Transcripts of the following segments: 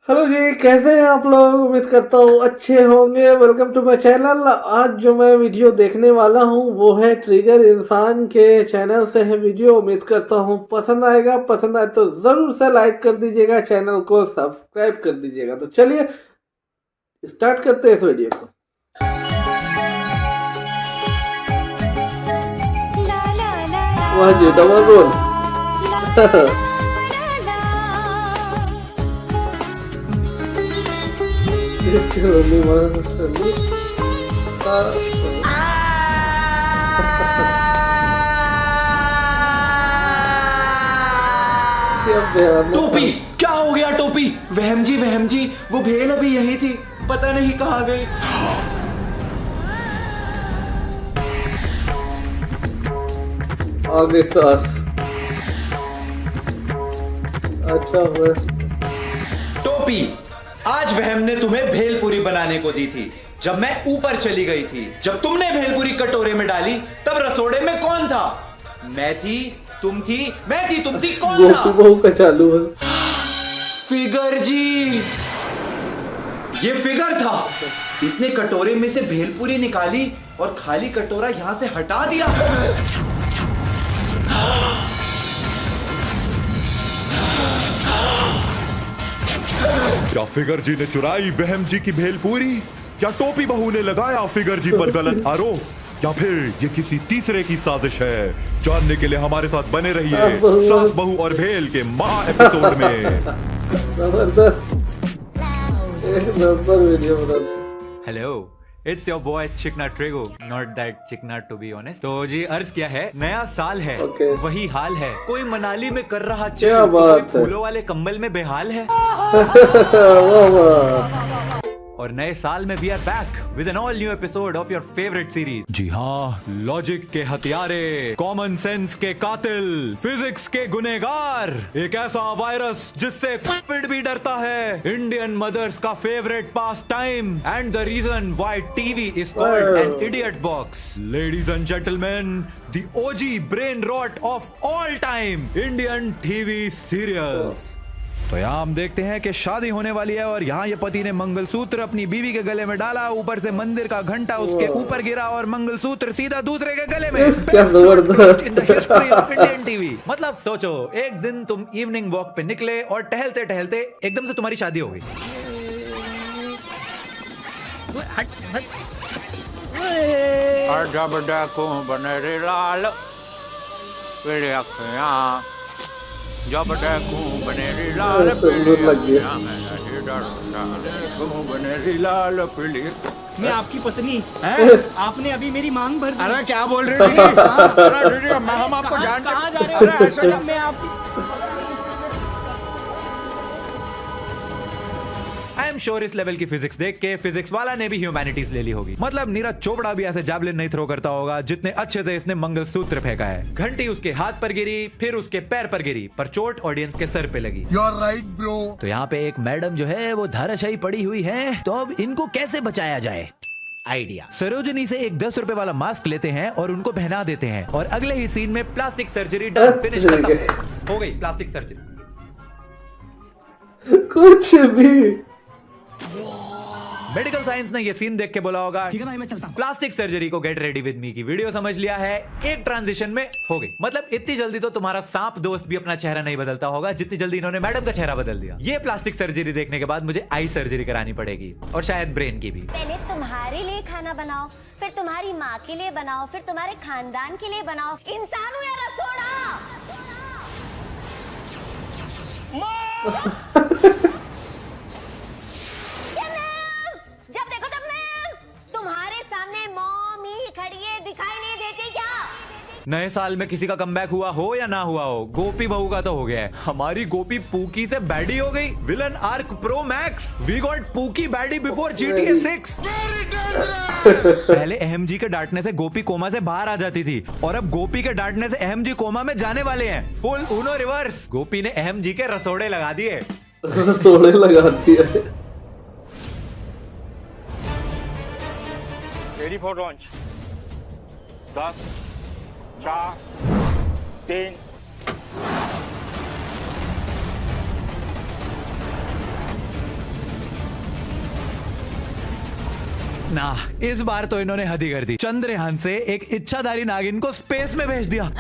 Hello जी, कैसे हैं आप लोग। उम्मीद करता हूँ अच्छे होंगे। Welcome to my channel. आज जो मैं वीडियो देखने वाला हूँ वो है ट्रिगर इंसान के चैनल से है वीडियो। उम्मीद करता हूँ पसंद आएगा। पसंद आए तो ज़रूर से लाइक कर दीजिएगा, चैनल को सब्सक्राइब कर दीजिएगा। तो चलिए स्टार्ट करते हैं इस वीडियो को। वाह जी, डबल रोल। इसकी होली मसली टोपी, क्या हो गया टोपी? वहम जी, वो भेल अभी यही थी, पता नहीं कहाँ गई। आगे सास अच्छा हुआ। टोपी, आज वहम ने तुम्हें भेलपुरी बनाने को दी थी जब मैं ऊपर चली गई थी। जब तुमने भेलपुरी कटोरे में डाली तब रसोड़े में कौन था? मैं थी, तुम थी, मैं थी, तुम थी, कौन था? गोपी बहू का चालू है। फिगर जी, ये फिगर था। इसने कटोरे में से भेलपुरी निकाली और खाली कटोरा यहां से हटा दिया। क्या फिगर जी ने चुराई वहम जी की भेलपूरी? क्या टोपी बहू ने लगाया फिगर जी पर गलत आरोप? या फिर ये किसी तीसरे की साजिश है? जानने के लिए हमारे साथ बने रहिए सास बहू और भेल के महा एपिसोड में। जबरदस्त, एक नंबर वीडियो बना। हेलो, इट्स योर बॉय चिकना ट्रेगो, नॉट दैट चिकना टू बी ऑनेस्ट। तो जी अर्ज क्या है, नया साल है, Okay. वही हाल है। कोई मनाली में कर रहा क्या चिल, बात कोई है। फूलों वाले कंबल में बेहाल है। वाह वाह। और नए साल में we are back with an all new episode of your favourite series. जी हाँ, लॉजिक के हथियारे, कॉमन सेंस के कातिल, फिजिक्स के गुनेगार, एक ऐसा वायरस जिससे कोविड भी डरता है, इंडियन मदर्स का favourite pastime and the reason why TV is called an idiot box. Ladies and gentleman, the OG brain rot of all time, Indian TV serials. तो यहाँ हम देखते हैं कि शादी होने वाली है और यहाँ ये पति ने मंगलसूत्र अपनी बीवी के गले में डाला, ऊपर से मंदिर का घंटा उसके ऊपर गिरा और मंगलसूत्र सीधा दूसरे के गले में। क्या जबरदस्त। In the history of Indian TV. मतलब सोचो, एक दिन तुम इवनिंग वॉक पे निकले और टहलते टहलते एकदम से तुम्हारी शादी हो गई। जब देखूं बनेरी लाल पीली अखियां, जब देखूं बनेरी लाल पीली अखियां, देखूं बनेरी लाल पीली। मैं आपकी पत्नी, आपने अभी मेरी मांग भर दी। अरे क्या बोल रहे हो दीदी? अरे दीदी, हम आपको जानते। कहाँ जा रहे हो? अरे ऐसे क्या? मैं आपकी आई एम श्योर इस लेवल की फिजिक्स देख के फिजिक्स वाला ने भी ह्यूमैनिटीज ले ली होगी। मतलब नीरज चोपड़ा भी ऐसे जैवलिन नहीं थ्रो करता होगा जितने अच्छे से इसने मंगलसूत्र फेंका है। घंटी उसके हाथ पर गिरी, फिर उसके पैर पर गिरी, पर चोट ऑडियंस के सर पे लगी। You're right, bro. तो यहाँ पे एक मैडम जो है वो धाराशायी पड़ी हुई है, तो अब इनको कैसे बचाया जाए? आइडिया। सरोजनी से एक 10 रुपए वाला मास्क लेते हैं और उनको पहना देते हैं और अगले ही सीन में प्लास्टिक सर्जरी डन, फिनिश खत्म हो गई। प्लास्टिक सर्जरी कुछ भी। मेडिकल साइंस ने ये सीन देख के बोला होगा, ठीक है भाई, मैं चलता हूं। प्लास्टिक सर्जरी को गेट रेडी विद मी की वीडियो समझ लिया है, एक ट्रांजिशन में हो गई। मतलब इतनी जल्दी तो तुम्हारा सांप दोस्त भी अपना चेहरा नहीं बदलता होगा जितनी जल्दी इन्होंने मैडम का चेहरा बदल दिया। ये प्लास्टिक सर्जरी देखने के बाद मुझे आई सर्जरी करानी पड़ेगी और शायद ब्रेन की भी। पहले तुम्हारे लिए खाना बनाओ, फिर तुम्हारी माँ के लिए बनाओ, फिर तुम्हारे खानदान के लिए बनाओ। इंसान हो या रसोड़ा? जब देखो तब मैम, तुम्हारे सामने मॉम ही खड़ी है, दिखाई नहीं देती क्या? नए साल में किसी का कमबैक हुआ हो या ना हुआ हो, गोपी बहू का तो हो गया है। हमारी गोपी पूकी से बैडी हो गई। Villain arc pro max, we got pookie baddie before GTA 6। पहले अहम जी के डांटने से गोपी कोमा से बाहर आ जाती थी और अब गोपी के डांटने से अहम जी कोमा में जाने वाले हैं। फुल उनो रिवर्स। गोपी ने अहम जी के रसोड़े लगा दिए। रसोड़े लगाती है। Ready for launch. 10 4 3 3 ना, इस बार तो इन्होंने हद ही कर दी। चंद्रयान से एक इच्छाधारी नागिन को स्पेस में भेज दिया।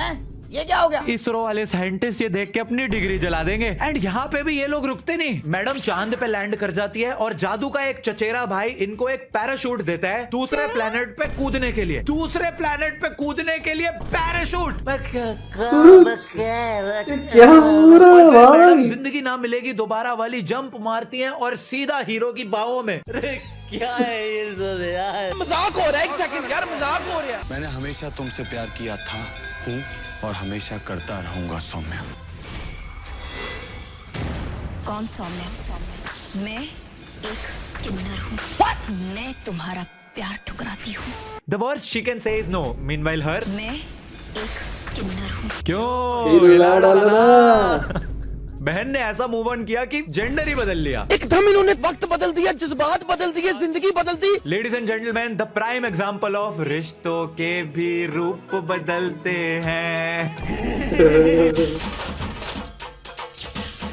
ये क्या हो गया? इसरो वाले साइंटिस्ट ये देख के अपनी डिग्री जला देंगे। एंड यहाँ पे भी ये लोग रुकते नहीं। मैडम चांद पे लैंड कर जाती है और जादू का एक चचेरा भाई इनको एक पैराशूट देता है दूसरे प्लेनेट पे कूदने के लिए। दूसरे प्लेनेट पे कूदने के लिए पैराशूट। क्या हो रहा है मैडम भाई? जिंदगी ना मिलेगी दोबारा वाली जंप मारती हैं और सीधा हीरो की बाहों में। अरे क्या है ये सब यार? मजाक हो रहा है, एक सेकंड यार, मजाक हो रहा है। मैंने हमेशा तुमसे प्यार किया था, हूँ और हमेशा करता रहूंगा सौम्या। कौन सौम्या? मैं एक किन्नर हूँ। मैं तुम्हारा प्यार ठुकराती हूँ। The worst she can say is no. Meanwhile her मैं एक किन्नर हूँ। क्यों हिला डालना। बहन ने ऐसा मूव ऑन किया कि जेंडर ही बदल लिया। एकदम इन्होंने वक्त बदल दिया, जज्बात बदल दिए, जिंदगी बदल दी। Ladies and gentleman, the prime example of रिश्तों के भी रूप बदलते हैं।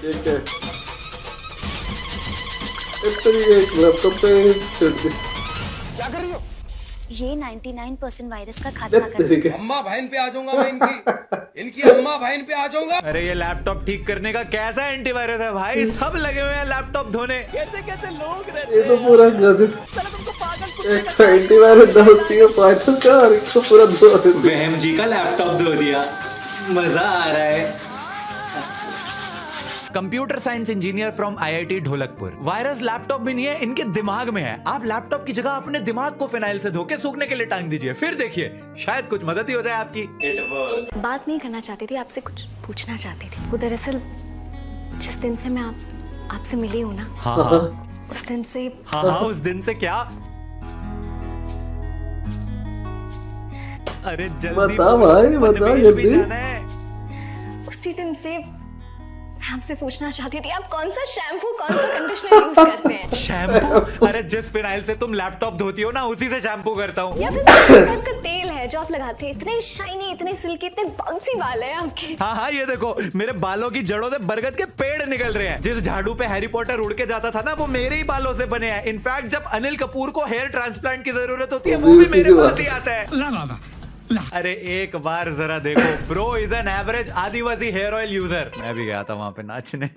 ठीक है, इस तरीके एक लैपटॉप पे क्या कर रही हो? ये 99% वायरस का खात्मा कर तरीके अम्मा बहन पे आ जाऊंगा मैं, इनकी अम्मा बहन पे आ जाऊंगा। अरे ये लैपटॉप ठीक करने का कैसा एंटीवायरस है भाई? सब लगे हुए हैं लैपटॉप धोने। कैसे कैसे लोग रहते ये हैं? तो पूरा गजब। साला तुमको पागल कुत्ते एक तो एंटीवायरस डालती है फाइटर का और एक तो पूरा धो देती है। वहम जी का लैपटॉप धो दिया, मजा आ रहा है। Computer science engineer from IIT Dholakpur. Virus laptop में नहीं है, इनके दिमाग में है। आप लैपटॉप की जगह अपने दिमाग को फिनाइल से धो के सूखने के लिए टांग दीजिए, फिर देखिए शायद कुछ मदद ही हो जाए आपकी। बात नहीं करना चाहती थी, आपसे कुछ पूछना चाहती थी। वो दरअसल जिस दिन से मैं आपसे मिली हूँ ना, हाँ हाँ उस दिन से हाँ, उस दिन से क्या? अरे जल्दी बता बोलो, भाई, बता पनवेल भी जल्दी। जाना है। उसी दिन से आपसे पूछना चाहती थी, आप कौन सा शैम्पू कौन सा कंडीशनर यूज करते हैं? शैम्पू? अरे जिस फिनाइल से तुम लैपटॉप धोती हो ना, उसी से शैम्पू करता हूँ। या फिर प्रकार का तेल है जो आप लगाते हैं? इतने शाइनी, इतने सिल्की, इतने बाउंसी बाल है आपके। हाँ हाँ, ये देखो मेरे बालों की जड़ों से बरगद के पेड़ निकल रहे हैं। जिस झाड़ू पे हैरी पॉटर उड़ के जाता था ना, वो मेरे ही बालों से बने हैं। इनफैक्ट जब अनिल कपूर को हेयर ट्रांसप्लांट की जरूरत होती है, वो भी मेरे पास ही आता है। अरे एक बार जरा देखो, bro is an average Adivasi hair oil user. मैं भी गया था वहां पे नाचने।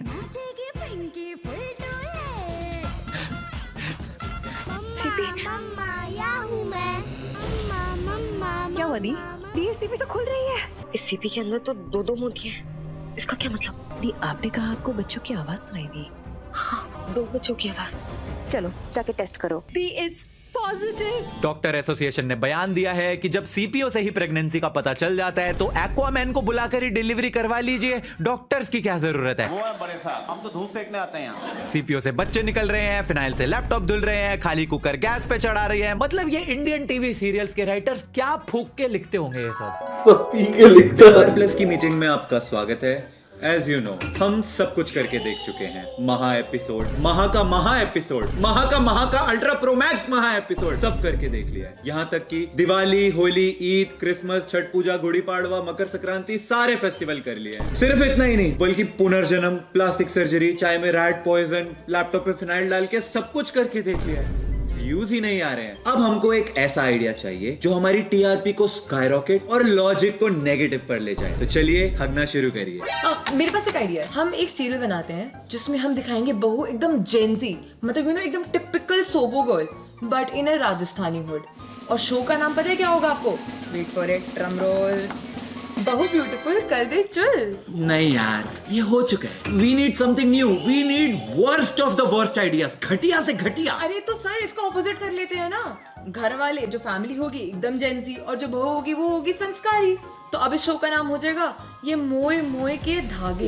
क्या हुआ दी? ये सीपी तो खुल रही है। इस सीपी के अंदर तो दो मोतियां हैं। इसका क्या मतलब? दी, आपने कहा आपको बच्चों की आवाज सुनाई दी। हाँ, 2 बच्चों की आवाज। चलो जाके टेस्ट करो। दी इट्स पॉजिटिव। डॉक्टर एसोसिएशन ने बयान दिया है कि जब सीपीओ से ही प्रेगनेंसी का पता चल जाता है तो एक्वामैन को बुलाकर ही डिलीवरी करवा लीजिए। डॉक्टर्स की क्या जरूरत है? वो है बड़े साहब, हम तो धूप सेकने आते हैं यहाँ। सीपीओ से बच्चे निकल रहे हैं, फिनाइल से लैपटॉप धुल रहे हैं, खाली कुकर गैस पे चढ़ा रही है। मतलब ये इंडियन टीवी सीरियल्स के राइटर्स क्या फूक के लिखते होंगे ये सब पी के लिखता है। प्लस की मीटिंग में आपका स्वागत है। एज यू नो, हम सब कुछ करके देख चुके हैं। महा एपिसोड, महा एपिसोड, महा का अल्ट्रा प्रोमैक्स महा एपिसोड, सब करके देख लिया है। यहाँ तक कि दिवाली, होली, ईद, क्रिसमस, छठ पूजा, गुड़ी पाड़वा, मकर संक्रांति, सारे फेस्टिवल कर लिए हैं। सिर्फ इतना ही नहीं, बल्कि पुनर्जन्म, प्लास्टिक सर्जरी, चाय में रैट पॉइजन, लैपटॉप पे फिनाइल डाल के सब कुछ करके देख लिया है। व्यूज ही नहीं आ रहे हैं। अब हमको एक ऐसा आइडिया चाहिए जो हमारी टीआरपी को स्काईरॉकेट और लॉजिक को नेगेटिव पर ले जाए। तो चलिए हगना शुरू करिए। मेरे पास एक आइडिया है। हम एक सीरियल बनाते हैं जिसमें हम दिखाएंगे बहू एकदम जेंजी, मतलब एकदम typical SoBo girl, but in a Rajasthani hood. और शो का नाम पता है क्या होगा आपको? Wait for it, drum roll. बहू ब्यूटीफुल कर दे चल। नहीं यार, ये हो चुका है। We need something new. We need worst of the worst ideas, घटिया से घटिया। अरे तो सर इसका ऑपोजिट कर लेते हैं ना। घर वाले, जो फैमिली होगी एकदम जेंजी, और जो बहू होगी वो होगी संस्कारी। तो अब इस शो का नाम हो जाएगा ये मोए मोए के धागे।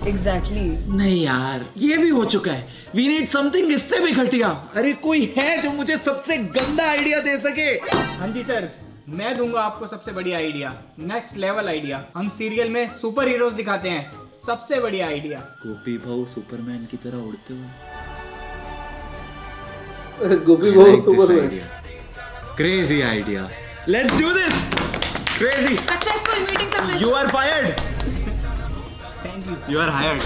एग्जैक्टली। नहीं यार, ये भी हो चुका है। वी नीड समथिंग इससे भी घटिया। अरे कोई है जो मुझे सबसे गंदा आइडिया दे सके? हाँ जी सर, मैं दूंगा आपको सबसे बढ़िया आइडिया, नेक्स्ट लेवल आइडिया। हम सीरियल में सुपर हीरोज दिखाते हैं, सबसे बढ़िया आइडिया। गोपी भाऊ सुपरमैन की तरह उड़ते हुए। गोपी भाऊ superman. Crazy idea. Let's do this. Crazy. Successful meeting successful. You are fired. Thank you. You are hired.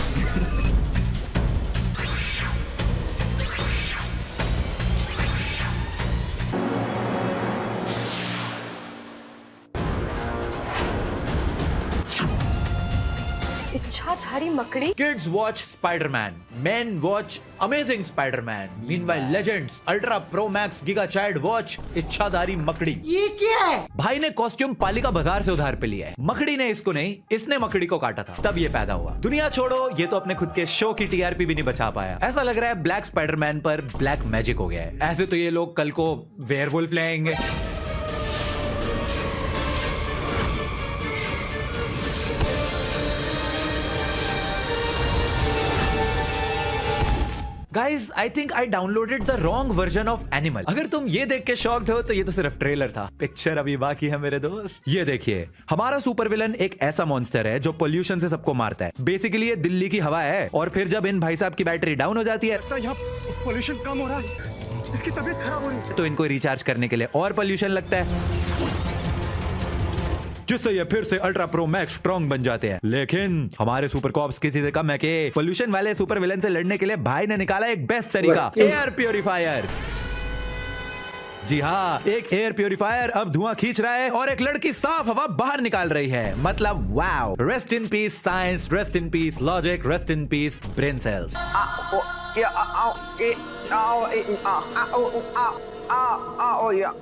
इच्छाधारी मकड़ी। Kids watch Spider-Man. Men watch Amazing Spider-Man. Meanwhile, Legends Ultra Pro Max Giga Chad watch इच्छाधारी मकड़ी। ये क्या है? भाई ने costume पालिका बाजार से उधार पे लिया है। मकड़ी ने इसको नहीं, इसने मकड़ी को काटा था, तब ये पैदा हुआ। दुनिया छोड़ो, ये तो अपने खुद के शो की टीआरपी भी नहीं बचा पाया। ऐसा लग रहा है ब्लैक स्पाइडरमैन पर ब्लैक मैजिक हो गया है। ऐसे तो ये लोग कल को वेयरवुल्फ ले आएंगे। Guys, I think I downloaded the wrong version of Animal. अगर तुम ये देख के शॉक्ड हो तो ये तो सिर्फ ट्रेलर था, पिक्चर अभी बाकी है मेरे दोस्त। ये देखिए, हमारा सुपर विलन एक ऐसा मॉन्स्टर है जो पोल्यूशन से सबको मारता है। बेसिकली ये दिल्ली की हवा है, और फिर जब इन भाई साहब की बैटरी डाउन हो जाती है, यहाँ पोल्यूशन कम हो रहा है, इसकी तबीयत खराब हो रही है, तो इनको रिचार्ज करने के लिए और पोल्यूशन लगता है, जिससे ये फिर से अल्ट्रा प्रो मैक्स स्ट्रॉन्ग बन जाते हैं। लेकिन हमारे सुपर कॉप्स किसी से कम है कि पोल्यूशन वाले सुपर विलन से लड़ने के लिए भाई ने निकाला एक बेस्ट तरीका, एयर प्योरीफायर। जी हाँ, एक एयर प्योरीफायर अब धुआं खींच रहा है और एक लड़की साफ हवा बाहर निकाल रही है। मतलब wow, rest in peace science, rest in peace logic, rest in peace brain cells.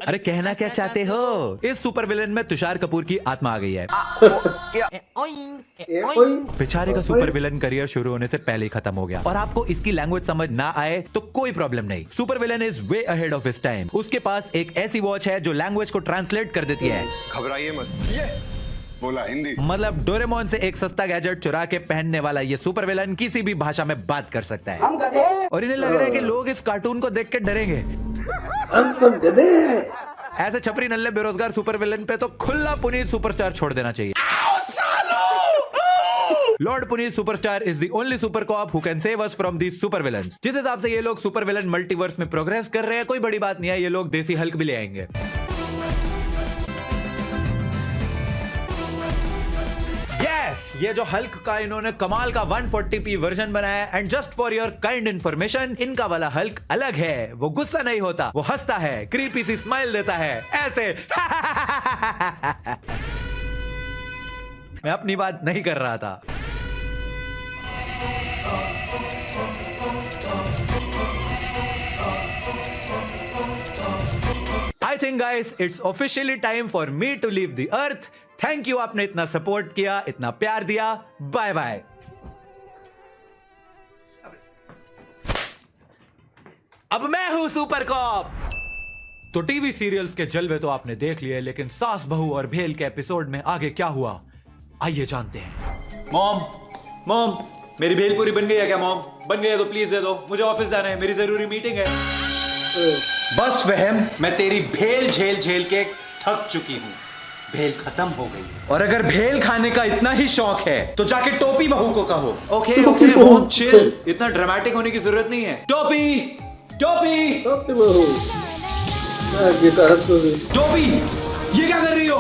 अरे कहना क्या चाहते हो? इस सुपर विलेन में तुषार कपूर की आत्मा आ गई है। बेचारे का सुपर विलेन करियर शुरू होने से पहले ही खत्म हो गया, और आपको इसकी लैंग्वेज समझ ना आए तो कोई प्रॉब्लम नहीं। Super villain is way ahead of his time. उसके पास एक ऐसी वॉच है जो लैंग्वेज को ट्रांसलेट कर देती है। घबराइए मत, ये बोला हिंदी। मतलब डोरेमोन से एक सस्ता गैजेट चुरा के पहनने वाला ये सुपर विलन किसी भी भाषा में बात कर सकता है, और इन्हें लग रहा है कि लोग इस कार्टून को देख के डरेंगे। हम सब गधे हैं। ऐसे छपरी नल्ले बेरोजगार सुपर विलन पे तो खुला पुनीत सुपरस्टार छोड़ देना चाहिए। Lord Puneet superstar is the only super cop who can save us from these super villains. जिस हिसाब से ये लोग सुपर विलन मल्टीवर्स में प्रोग्रेस कर रहे हैं, कोई बड़ी बात नहीं है, ये लोग देसी हल्क भी ले आएंगे। ये जो हल्क का इन्होंने कमाल का 140p वर्जन बनाया है, and just for your kind information, इनका वाला हल्क अलग है। वो गुस्सा नहीं होता, वो हंसता है, क्रीपी सी स्माइल देता है, ऐसे। मैं अपनी बात नहीं कर रहा था। I think guys, it's officially time for me to leave the earth. Thank you, आपने इतना सपोर्ट किया, इतना प्यार दिया। Bye bye. अब मैं हूं सुपर कॉप। तो टीवी सीरियल्स के जलवे तो आपने देख लिए, लेकिन सास बहू और भेल के एपिसोड में आगे क्या हुआ, आइए जानते हैं। मॉम, मेरी भेलपूरी बन गई है क्या? मॉम, बन गई है तो प्लीज दे दो, मुझे ऑफिस जाना है, मेरी जरूरी मीटिंग है। बस वहम, मैं तेरी भेल झेल के थक चुकी हूँ। भेल खत्म हो गई, और अगर भेल खाने का इतना ही शौक है तो जाके टोपी बहू को कहो। ओके मॉम, चिल, इतना ड्रामेटिक होने की जरूरत नहीं है। टोपी बहू, टोपी, ये क्या कर रही हो?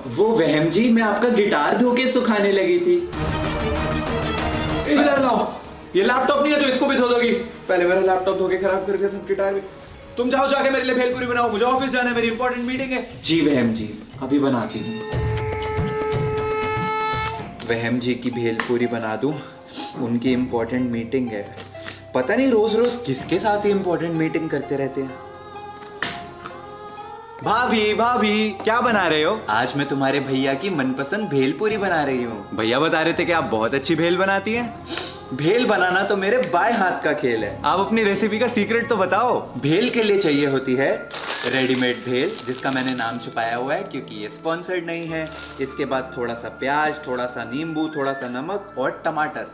वो वहम जी, मैं आपका गिटार धो के सुखाने लगी थी। इधर लाओ, ये लैपटॉप नहीं है तो इसको भी धो दोगी? पहले मेरा लैपटॉप धो के खराब कर दिया तुम, गिटार भी। तुम जाओ जाके मेरे लिए भेलपूरी बनाओ, मुझे ऑफिस जाना है, मेरी इंपॉर्टेंट मीटिंग है। जी वहम जी, अभी बनाती हूँ। वहम जी की भेलपूरी बना दूं, उनकी इंपॉर्टेंट मीटिंग है। पता नहीं रोज रोज किसके साथ ही इंपॉर्टेंट मीटिंग करते रहते हैं। भाभी क्या बना रहे हो? आज मैं तुम्हारे भैया की मनपसंद भेलपूरी बना रही हूँ। भैया बता रहे थे कि आप बहुत अच्छी भेल बनाती हैं। भेल बनाना तो मेरे बाएं हाथ का खेल है। आप अपनी रेसिपी का सीक्रेट तो बताओ। भेल के लिए चाहिए होती है रेडीमेड भेल, जिसका मैंने नाम छुपाया हुआ है क्योंकि ये स्पॉन्सर्ड नहीं है। इसके बाद थोड़ा सा प्याज, थोड़ा सा नींबू, थोड़ा सा नमक और टमाटर।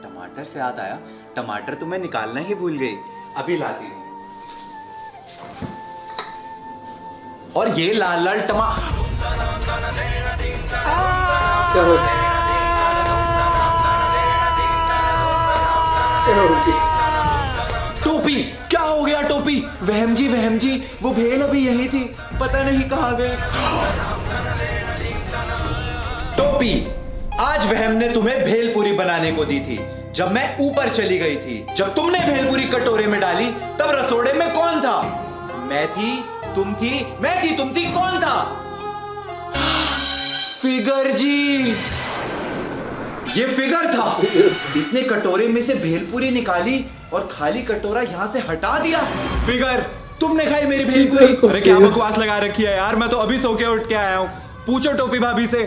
टमाटर से याद आया, टमाटर तो मैं निकालना ही भूल गई, अभी लाती हूँ। और ये लाल लाल टोपी, क्या हो गया टोपी? वहम जी, वो भेल अभी यही थी, पता नहीं कहाँ गई। टोपी, आज वहम ने तुम्हें भेलपूरी बनाने को दी थी जब मैं ऊपर चली गई थी। जब तुमने भेलपूरी कटोरे में डाली तब रसोड़े में कौन था? मैं थी, तुम थी, मैं थी, तुम थी, कौन था? फिगर जी। ये फिगर था। इसने कटोरे में से भेलपूरी निकाली और खाली कटोरा यहाँ से हटा दिया। फिगर, तुमने खाई मेरी भेलपूरी? अरे क्या बकवास लगा रखी है यार, मैं तो अभी सो के उठ के आया हूँ। पूछो टोपी भाभी से,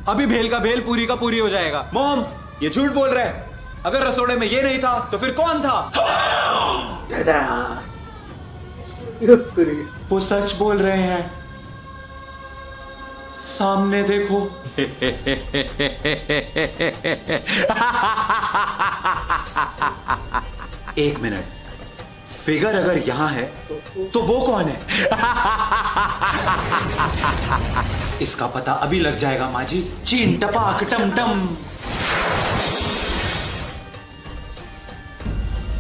अभी भेल का भेल पूरी का पूरी हो जाएगा। मॉम, ये झूठ बोल रहा है। अगर रसोड़े में ये नहीं था तो फिर कौन था? वो सच बोल रहे हैं, सामने देखो। एक मिनट, फिगर अगर यहां है तो वो कौन है? इसका पता अभी लग जाएगा माँ जी। चीन टपाक टम टम।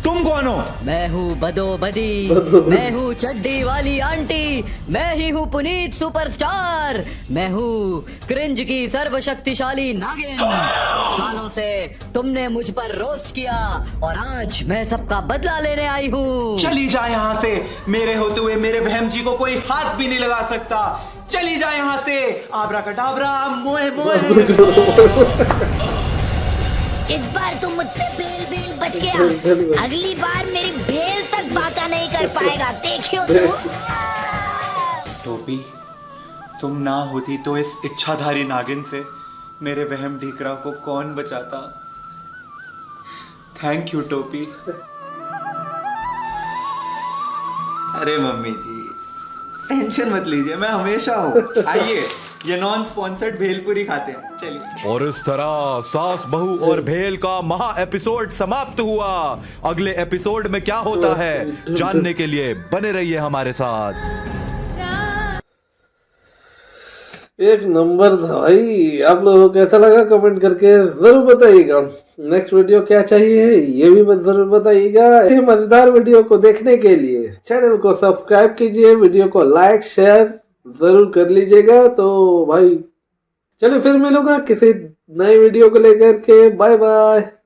तुम कौन हो? मैं हूँ बदो बदी, मैं हूँ चड्डी वाली आंटी, मैं ही हूँ पुनीत सुपरस्टार, मैं हूँ क्रिंज की सर्वशक्तिशाली नागिन। सालों से तुमने मुझ पर रोस्ट किया और आज मैं सबका बदला लेने आई हूँ। चली जा यहाँ से, मेरे होते हुए मेरे बहन जी को कोई हाथ भी नहीं लगा सकता। चली जा यहाँ से, आबरा कटाबरा, मोए मोए। इस बार तुम मुझसे भेल भेल बच गया, अगली बार मेरी भेल तक बाका नहीं कर पाएगा, देखियो तू। टोपी, तुम ना होती तो इस इच्छाधारी नागिन से मेरे वहम ढीकरा को कौन बचाता। थैंक यू टोपी। अरे मम्मी जी, टेंशन मत लीजिए, मैं हमेशा हूँ। आइए, ये नॉन स्पॉन्सर्ड भेलपूरी खाते हैं, चलिए। और इस तरह सास बहू और भेल का महा एपिसोड समाप्त हुआ। अगले एपिसोड में क्या होता है जानने के लिए बने रहिए हमारे साथ। एक नंबर था भाई। आप लोगों को कैसा लगा कमेंट करके जरूर बताइएगा। नेक्स्ट वीडियो क्या चाहिए ये भी जरूर बताइएगा। ऐसे मजेदार वीडियो को देखने के लिए चैनल को सब्सक्राइब कीजिए, वीडियो को लाइक शेयर जरूर कर लीजिएगा। तो भाई चलिए फिर मिलूंगा किसी नए वीडियो को लेकर के। Bye bye.